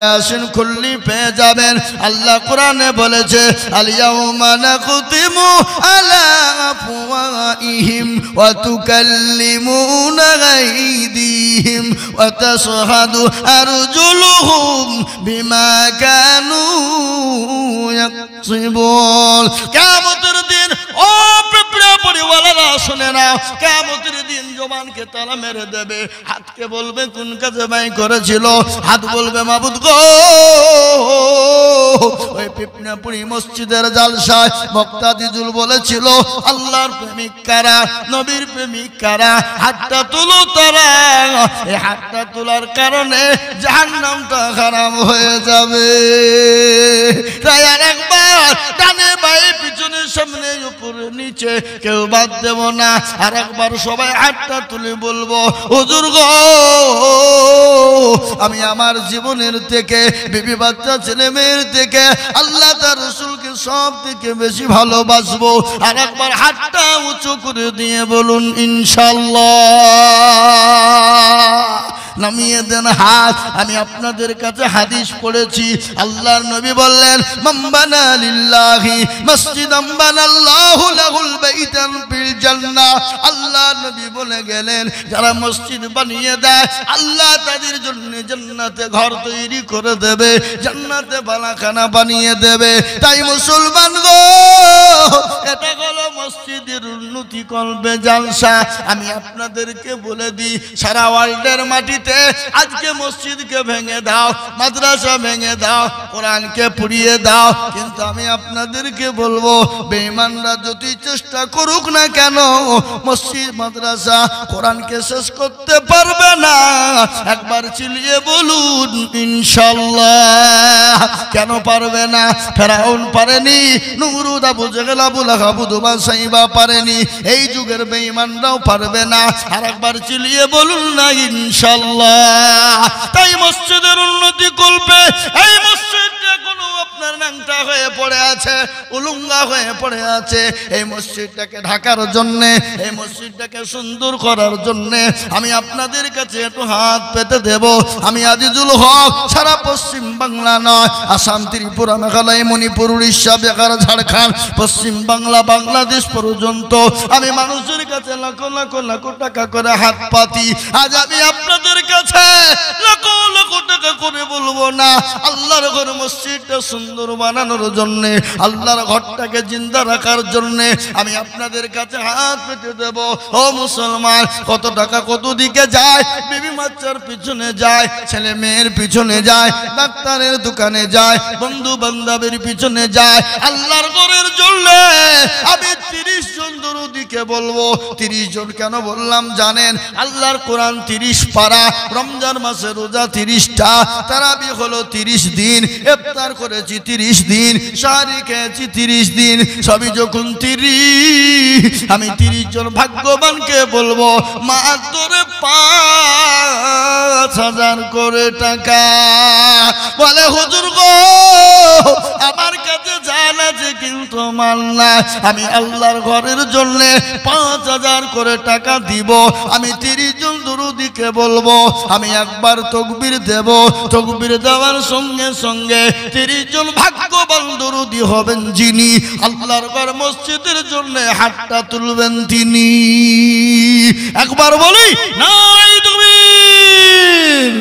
ইয়াসিন খুললি পেয়ে যাবেন। আল্লাহ কোরআনে বলেছে আল ইয়াউমা নাখতিমু আলা আফওয়াহিম ওয়া তুকাল্লিমুনা আইদিহিম ওয়া তাশহাদু আরজুলুহুম বিমা কানু ইয়াকসিবুন। কিয়ামতের দিন ও পিঁপড়া পরিওয়ালারা শুনে নাও, কিয়ামতের দিন জবানকে তালা মেরে দেবে, হাতকে বলবে কোন কাজে ব্যয় করেছিল, হাত বলবে মাবুদ গো। ওই পিপনাপুরি মসজিদের জালসায় বক্তা দিজুল বলেছিল আল্লাহর প্রেমিক কারা, নবীর প্রেমিক কারা, হাতটা তুলো তারা। এই হাতটা তোলার কারণে জাহান্নামটা খারাপ হয়ে যাবে। তাই আর একবার ডানে বাঁয়ে পিছনে সামনে উপরে নিচে কেউ বাদ দেব না। আর একবার সবাই হাতটা তুলে বলবো হুজুর গো, আমি আমার জীবনের থেকে, বিবি বাচ্চা ছেলে মেয়ের থেকে আল্লাহ তার রাসূলকে সব থেকে বেশি ভালোবাসবো। আর একবার হাতটা উঁচু করে দিয়ে বলুন ইনশাআল্লাহ। নামিয়ে দেন হাত। আমি আপনাদের কাছে হাদিস পড়েছি, আল্লাহর নবী বললেন মান বানা লিল্লাহি মসজিদান বানাল্লাহু লাহুল বাইতান ফিল জান্নাহ। আল্লাহর নবী বলে গেলেন যারা মসজিদ বানিয়ে দেয় আল্লাহ তাদের জন্য জান্নাতে ঘর তৈরি করে দেবে, জান্নাতে বালাখানা বানিয়ে দেবে। তাই মুসলমান গো, এটা হলো মসজিদের উন্নতি করবে জালসা। আমি আপনাদেরকে বলে দিই সারা ওয়ার্ল্ডের মাটি আজকে মসজিদকে ভেঙে দাও, মাদ্রাসা ভেঙে দাও, কোরআনকে পুড়িয়ে দাও, কিন্তু আমি আপনাদেরকে বলবো বেঈমানরা যতই চেষ্টা করুক না কেন মসজিদ মাদ্রাসা কোরআনকে শেষ করতে পারবে না। একবার চিল্লিয়ে বলুন ইনশাআল্লাহ। কেন পারবে না? ফেরাউন পারেনি, নমরুদ, আবু জেহেল, আবু লাহাব, উতবা, সাইবা পারেনি, এই যুগের বেঈমানরাও পারবে না। আর একবার চিল্লিয়ে বলুন না ইনশাআল্লাহ। তাই মসজিদের উন্নতি করবে। এই মসজিদটা কোনো আপনার ন্যাংটা হয়ে পড়ে আছে, উলুঙ্গা হয়ে পড়ে আছে। এই মসজিদটাকে ঢাকার জন্যে, এই মসজিদটাকে সুন্দর করার জন্যে আমি আপনাদের কাছে একটু হাত পেতে দেব। আমি আজিজুল হক সারা পশ্চিম বাংলা নয়, আসাম, ত্রিপুরা, মেঘালয়, মণিপুর, উড়িষ্যা, বিহার, ঝাড়খণ্ড, পশ্চিম বাংলা, বাংলাদেশ পর্যন্ত আমি মানুষের কাছে লাখ লাখ লাখ টাকা করে হাত পাতি। আজ আমি আপনাদের কাছে লাখ লাখ টাকা করে বলবো না, আল্লাহর ঘর মসজিদটা সুন্দর বানানোর জন্য, আল্লাহর ঘরটাকে জিন্দা রাখার জন্য আমি আপনাদের কাছে হাত পেতে দেব। ও মুসলমান, কত টাকা কত দিকে যায়, বিবি বাচ্চার পিছনে যায়, ছেলে মেয়ের পিছনে যায়, ডাক্তারের দোকানে যায়, বন্ধু বান্ধবের পিছনে যায়, আল্লাহর ঘরের জন্য আমি 30 জন দরুদিকে বলবো। 30 জন কেন বললাম জানেন? আল্লাহর কোরআন 30 পারা, রমজান মাসে রোজা 30টা, তারাবি হলো 30 দিন, ইফতার করেছি 30 দিন, সাহারি খেয়েছি 30 দিন, সবই যখন 30, আমি 30 জন ভাগ্যবানকে বলবো মাত্র 5000 করে টাকা। বলে হুজুর গো, আমার কাছে জান আছে কিন্তু মাল না, আমি আল্লাহর ঘরের জন্য 5000 করে টাকা দিব। আমি 30 জন দরুদিকে বলবো, আমি একবার তাকবীর দেব, তাকবীর দেওয়ার সঙ্গে সঙ্গে 30 জন ভাগ্যবান দরুদি হবেন যিনি আল্লাহর ঘর মসজিদের জন্য হাতটা তুলবেন তিনি। একবার বলি নাই তাকবীর।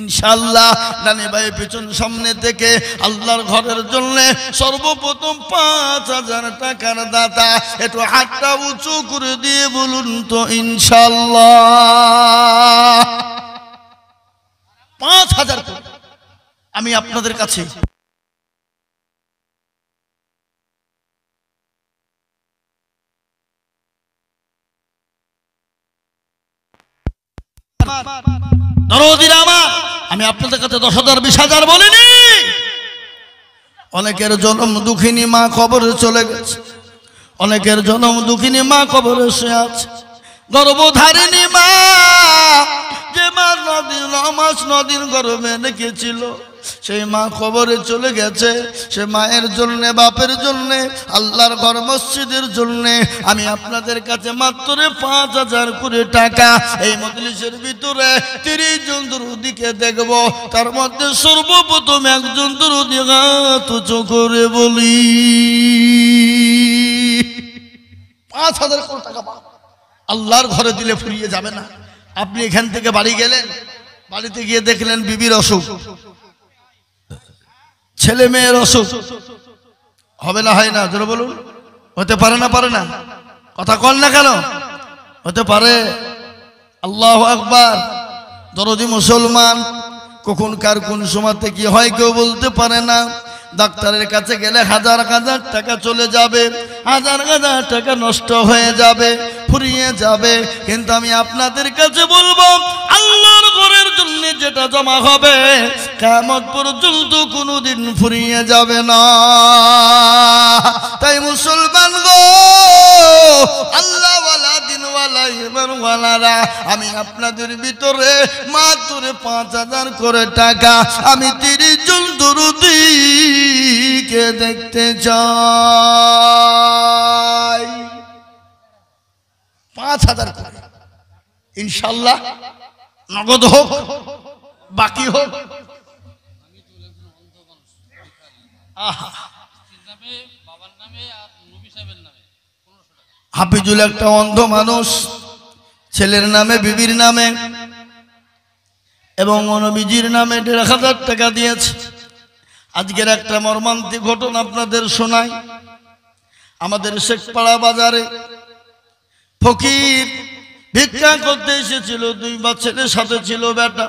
ইনশাআল্লাহ ডানে বাঁয়ে পিছন সামনে থেকে আল্লাহর ঘরের জন্য সর্বপ্রথম 5000 টাকার দাতা একটু হাতটা উঁচু করে দিয়ে বলুন তো ইনশাআল্লাহ। 5000 আমি আপনাদের কাছে দরদিরা আমার, আমি আপনাদের কাছে 10,000 20,000 বলিনি। অনেকের জন্ম দুঃখিনী মা কবরে চলে গেছে, অনেকের জন্ম দুঃখিনী মা কবরে শুয়ে আছে। গর্ভধারিণী মা, যে মা 9 দিন গর্ভে রেখেছিল, সেই মা কবরে চলে গেছে, সে মায়ের জন্য, বাপের জন্য, আল্লাহর ঘর মসজিদের জন্য আমি আপনাদের কাছে মাত্র 5,000 করে টাকা এই মজলিসের ভিতরে 30 জন দরুদিকে দেখব, তার মধ্যে সর্বপ্রথম একজন দরুদি হাত উঁচু করে বলি 5,000 করে টাকা পাবো। আল্লাহর ঘরে দিলে ফুরিয়ে যাবে না। আপনি এখান থেকে বাড়ি গেলেন, বাড়িতে গিয়ে দেখলেন বিবির অসুখ, ছেলে মেয়ের অসুখ, হবে না? হয় না? জোরে বলুন। হতে পারে না? পারে না? কথা কন না কেন? হতে পারে। আল্লাহু আকবার। দরদি মুসলমান, কখন কার কোন সময়তে কি হয় কেউ বলতে পারে না। ডাক্তারের কাছে গেলে হাজার হাজার টাকা চলে যাবে, হাজার হাজার টাকা নষ্ট হয়ে যাবে, ফুরিয়ে যাবে। কিন্তু আমি আপনাদের কাছে বলবো, আল্লাহর ঘরের জন্য যেটা জমা হবে কিয়ামত পর্যন্ত কোনোদিন ফুরিয়ে যাবে না। তাই মুসলমান গো, আল্লাহওয়ালা দিনওয়ালা ইমানওয়ালারা, আমি আপনাদের ভিতরে মাত্র 5,000 করে টাকা আমি 30 জন দরুদিকে দেখতে চাই। 5,000 করে ইনশাআল্লাহ, নগদ হোক বাকি হোক। হাফিজুল একটা অন্ধ মানুষ, ছেলের নামে, বিবির নামে এবং নবীজির নামে 1,500 টাকা দিয়েছে। আজকের একটা মর্মান্তিক ঘটনা আপনাদের শোনাই। আমাদের শেখপাড়া বাজারে ফকির ভিক্ষা করতে এসেছিল, 2 ছেলের সাথে ছিল বেটা।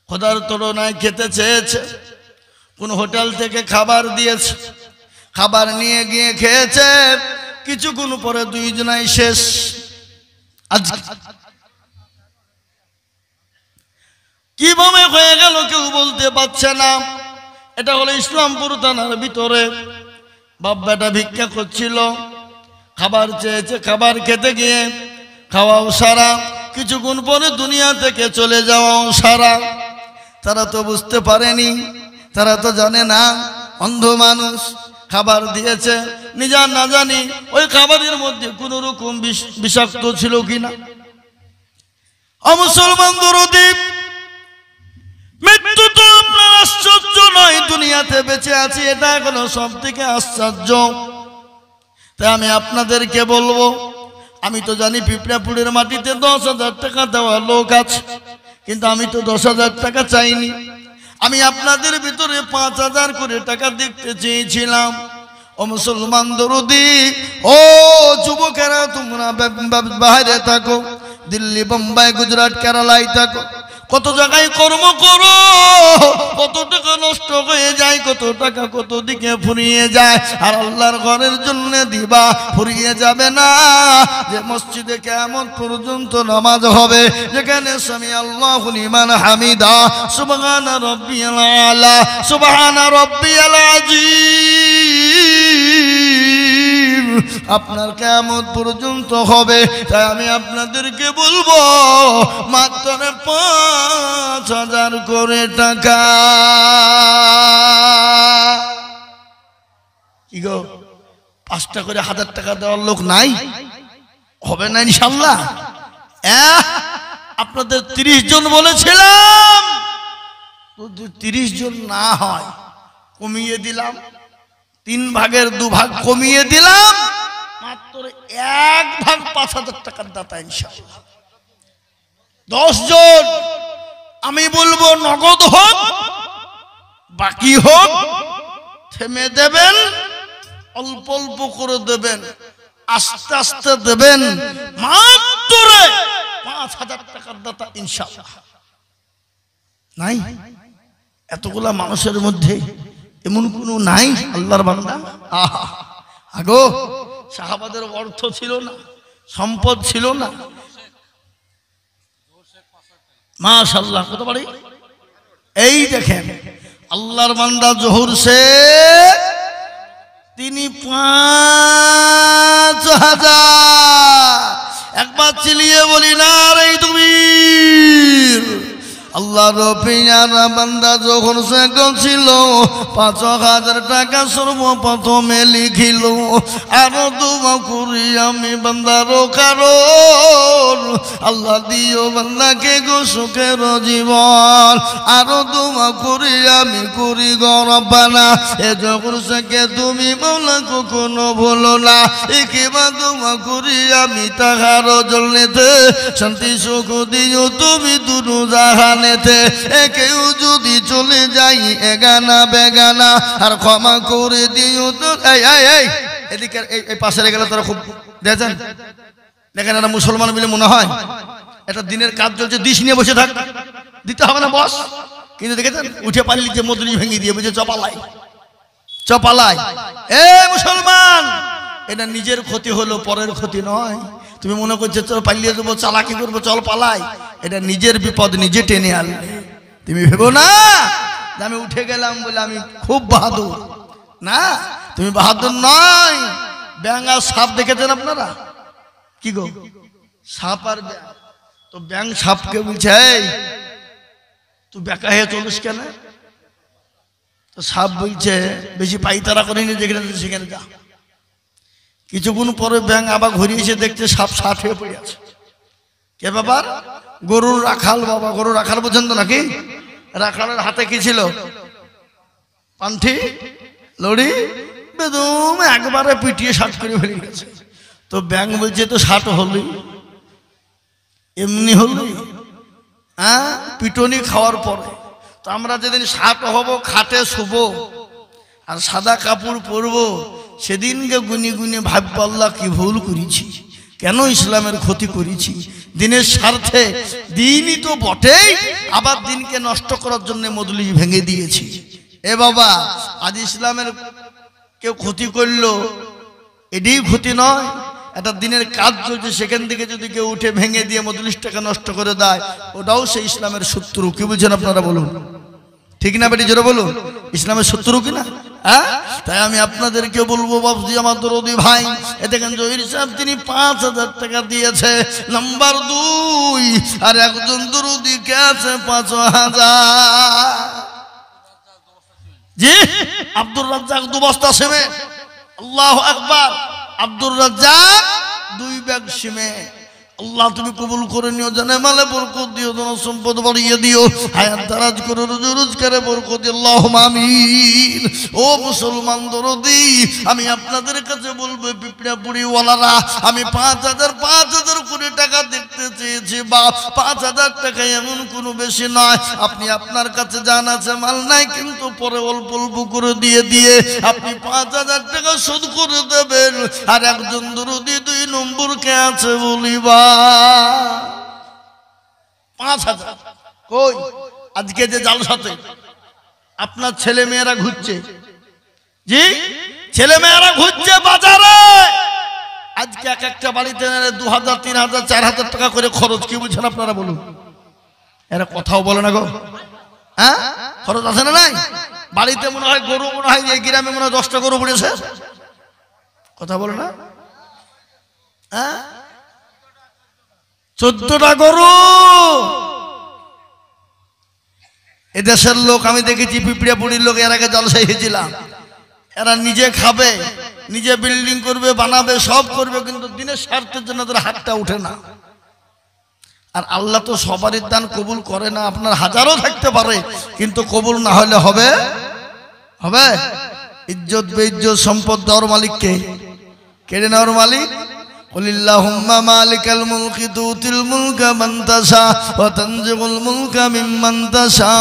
খোদার তুলনায় খেতে চেয়েছে, কোন হোটেল থেকে খাবার দিয়েছে, খাবার নিয়ে গিয়ে খেয়েছে। কিছুক্ষণ পরে 2 জনাই শেষ। আজ কিভাবে হয়ে গেল কেউ বলতে পারছে না। এটা হলো ইসলামপুর থানার ভিতরে। বাপ বেটা ভিক্ষা করছিল, খাবার চেয়েছে, খাবার খেতে গিয়ে খাওয়াও সারা, কিছুক্ষণ পরে দুনিয়া থেকে চলে যাওয়াও সারা। তারা তো বুঝতে পারেনি, তারা তো জানে না অন্ধ মানুষ খাবার দিয়েছে, নিজা না জানি ওই খাবারের মধ্যে কোন রকম বিষাক্ত ছিল কিনা। মুসলমান দরদি, মৃত্যু তো আপনার আশ্চর্য নয়, দুনিয়াতে বেঁচে আছি এটা এখনো সব থেকে আশ্চর্য। তাই আমি আপনাদেরকে বলবো, আমি তো জানি পিঁপড়াপুরের মাটিতে 10,000 টাকা দেওয়া লোক আছে, কিন্তু আমি তো 10,000 টাকা চাইনি। আমি আপনাদের ভিতরে 5,000 করে টাকা দেখতে চেয়েছিলাম। ও মুসলমান দরদি, ও যুবকেরা, তোমরা বাইরে থাকো, দিল্লি, বোম্বাই, গুজরাট, কেরালায় থাকো, কত জায়গায় কর্ম করো, কত টাকা নষ্ট হয়ে যায়, কত টাকা কত দিকে ফুরিয়ে যায়। আর আল্লাহর ঘরের জন্য দিবা, ফুরিয়ে যাবে না। যে মসজিদে কিয়ামত পর্যন্ত নামাজ হবে, যেখানে সামি আল্লাহু লিমান হামিদা, সুবহানা রাব্বিয়াল আলা, সুবহানা রাব্বিয়াল আযীম, আপনার কিয়ামত পর্যন্ত হবে। তাই আমি আপনাদেরকে বলবো, মাত্র 5,000 করে টাকা। কি গো, 5টা করে 1,000 টাকা দেওয়ার লোক নাই? হবে না ইনশাআল্লাহ। আপনাদের 30 জন বলেছিলাম, যদি 30 জন না হয় কমিয়ে দিলাম, 3 ভাগের 2 ভাগ কমিয়ে দিলাম, মাত্র 1 ভাগ 5,000 টাকার দাতা ইনশাআল্লাহ। 10 জন আমি বলবো নগদ হোক বাকি হোক, থেমে দেবেন, অল্প অল্প করে দেবেন, আস্তে আস্তে দেবেন, মাত্র 5,000 টাকার দাতা ইনশাআল্লাহ। নাই? এতগুলা মানুষের মধ্যে এমন কোনো নাই আল্লাহর বান্দা? আগো সাহাবাদের অর্থ ছিল না, সম্পদ ছিল না। মাশাআল্লাহ, কত বাড়ি! এই দেখেন আল্লাহর বান্দা জহুর সে তিনি 5,000। একবার চিলিয়ে বলি না রে তুমি, আল্লাহ রবিয়া পেয়ারা বান্দা যখন সে ছিল ৫,০০০ টাকা সর্বপ্রথমে লিখিল আরো দোয়া করি আমি বান্দার কারণ আল্লাহ দিও বান্দাকে গো সুখের জীবন আরো দোয়া করি আমি করি গো রব্বানা এ যখন সে তুমি মাওলা কখনো ভুলো না একেবা দোয়া করি আমি তাহার জন্যতে শান্তি সুখ দিও তুমি দুনু জাহানেতে কেউ যদি চলে যাই এগানা বেগানা আর ক্ষমা করে দিও তো এই এদিকে এই পাশে গেলে তারা খুব দেখেন দেখেন একটা মুসলমান মিলে মনে হয় একটা দিনের কাজ চলছে দিশ নিয়ে বসে থাক দিতে হবে না বস কিন্তু দেখেছেন উঠে পারলি যে মজুরি ভেঙে দিয়ে বুঝে চপালাই এ মুসলমান এটা নিজের ক্ষতি হলো পরের ক্ষতি নয় তুমি মনে করছো চল পালিয়ে যাবো চালাকি করবো চল পালাই এটা নিজের বিপদ নিজে টেনে আনলে তুমি ভেবো না আমি উঠে গেলাম বলে আমি খুব বাহাদুর না তুমি বাহাদুর নয় ব্যাঙ আর সাপ দেখেছেন আপনারা কি গো সাপ আর ব্যাঙ তো ব্যাঙ সাপকে বলছে এই তুই বেকা হয়ে চলিস কেন তো সাপ বলছে বেশি পাইতারা করিনি যেখানে সেখানে যা কিছুক্ষণ পরে ব্যাঙ আবার ঘুরিয়ে এসে দেখতে সাপ ষাট হয়ে পড়ে আছে কে ব্যাপার গরুর রাখাল বাবা গরুর রাখাল বোঝেন তো নাকি রাখালের হাতে কি ছিল পান্থি লড়ি বেদম একবারে পিটিয়ে ষাট করে ফেলে গেছে তো ব্যাঙ বলছে তো ষাট হলই এমনি হলই হ্যাঁ পিটনি খাওয়ার পরে তো আমরা যেদিন ষাট হব খাটে শুভ আর সাদা কাপড় পরবো সেদিনকে গুনি গুনি ভাববো আল্লাহ কি ভুল করেছি কেন ইসলামের ক্ষতি করেছি দিনের স্বার্থে দিনই তো বটেই আবার দিনকে নষ্ট করার জন্য মজলিস ভেঙে দিয়েছি এ বাবা আজ ইসলামের কেউ ক্ষতি করলো এটাই ক্ষতি নয় একটা দিনের কাজ চলছে সেখান থেকে যদি কেউ উঠে ভেঙে দিয়ে মজলিসটাকে নষ্ট করে দেয় ওটাও সেই ইসলামের শত্রু কি বুঝছেন আপনারা বলুন ঠিক না বেটি জোরে বলুন ইসলামের শত্রু কিনা হ্যাঁ তাই আমি আপনাদেরকে বলবো বাবজি আমার দরদি ভাই এ দেখেন জহির সাহেব তিনি ৫,০০০ টাকা দিয়েছে নাম্বার 2 আর একজন দরদি কে আছে ৫,০০০ জি আব্দুর রাজ্জাক 2 বস্তা সিমেন্ট আল্লাহু আকবার আব্দুর রাজ্জাক 2 ব্যাগ সিমেন্ট আল্লাহ তুমি কবুল করে নিও জানে মালে বরকত দিও ধন সম্পদ বাড়িয়ে দিও হায়াত দারাজ করে রোজগারে বরকত দিও আল্লাহুম্মা আমিন ও মুসলমান দরদি আমি আপনাদের কাছে বলবো পিপড়াপুরি ওয়ালারা আমি ৫,০০০ করে টাকা দেখতে চেয়েছি বা ৫,০০০ টাকা এমন কোনো বেশি নয় আপনি আপনার কাছে জান আছে মাল নাই কিন্তু পরে অল্প অল্প করে দিয়ে আপনি ৫,০০০ টাকা শোধ করে দেবেন আর একজন দরদি 2 নম্বর কে আছে বলিবা ৫,০০০ কই আজকে যে জালসাতে আপনার ছেলে মেয়েরা ঘুরছে জি ছেলে মেয়েরা ঘুরছে বাজারে আজকে এক একটা বাড়িতে ২,০০০ ৩,০০০ ৪,০০০ টাকা করে খরচ কি বুঝছেন আপনারা বলুন এরা কথাও বলে না গো হ্যাঁ খরচ আছে না নাই বাড়িতে মনে হয় গরু মনে হয় এই গ্রামে মনে হয় 10টা গরু পড়েছে কথা বলে না হ্যাঁ 14টা গরু এদেশের লোক আমি দেখেছি পিপড়িয়াপুরির লোক এর আগে জলসাই হয়েছিলাম এরা নিজে খাবে নিজে বিল্ডিং করবে বানাবে সব করবে কিন্তু দিনের স্বার্থের জন্য তাদের হাতটা উঠে না আর আল্লাহ তো সবারই দান কবুল করে না আপনার হাজারও থাকতে পারে কিন্তু কবুল না হলে হবে হবে ইজ্জত বেইজ্জত সম্পদ দেওয়ার মালিক কে কেড়ে নেওয়ার মালিক কুলিল্লাহুম্মা মালিকাল মুলকি তুতিল মুলকা মান তাশা ওয়া তানজিউল মুলকা মিম্মান তাশা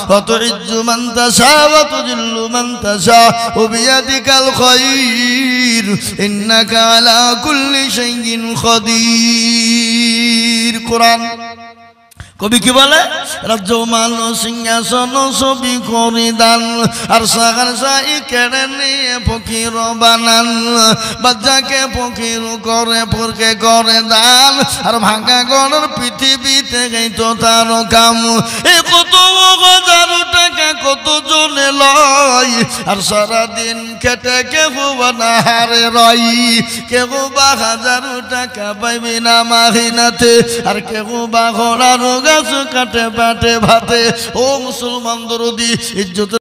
ওয়া তুইজ্জু মান তাশা ওয়া তুযিল্লু মান তাশা ওয়া বিয়াদিকাল খায়র ইন্নাকা আলা কুল্লি শাইইন কাদির কোরআন কবি কি বলে রাজ্য মান সিংহাসন ছবি করে দান আর সাগার সাই কেড়ে নিয়ে ফকির বানান বাচ্চাকে ফকির করে পুরকে করে দান আর ভাঙা গড়ের পৃথিবীতে গাইতো তার কাম এ কত 1,000 টাকা কত জনে লয় আর সারাদিন খেটে কেউ বানাহারে রই কেউ বা 1,000 টাকা পাইবি না মাহিনাতে আর কেউ বা ঘোড়ার গাছ কাটে পেটে ভাতে ও মুসলমান দরদি ইজ্জত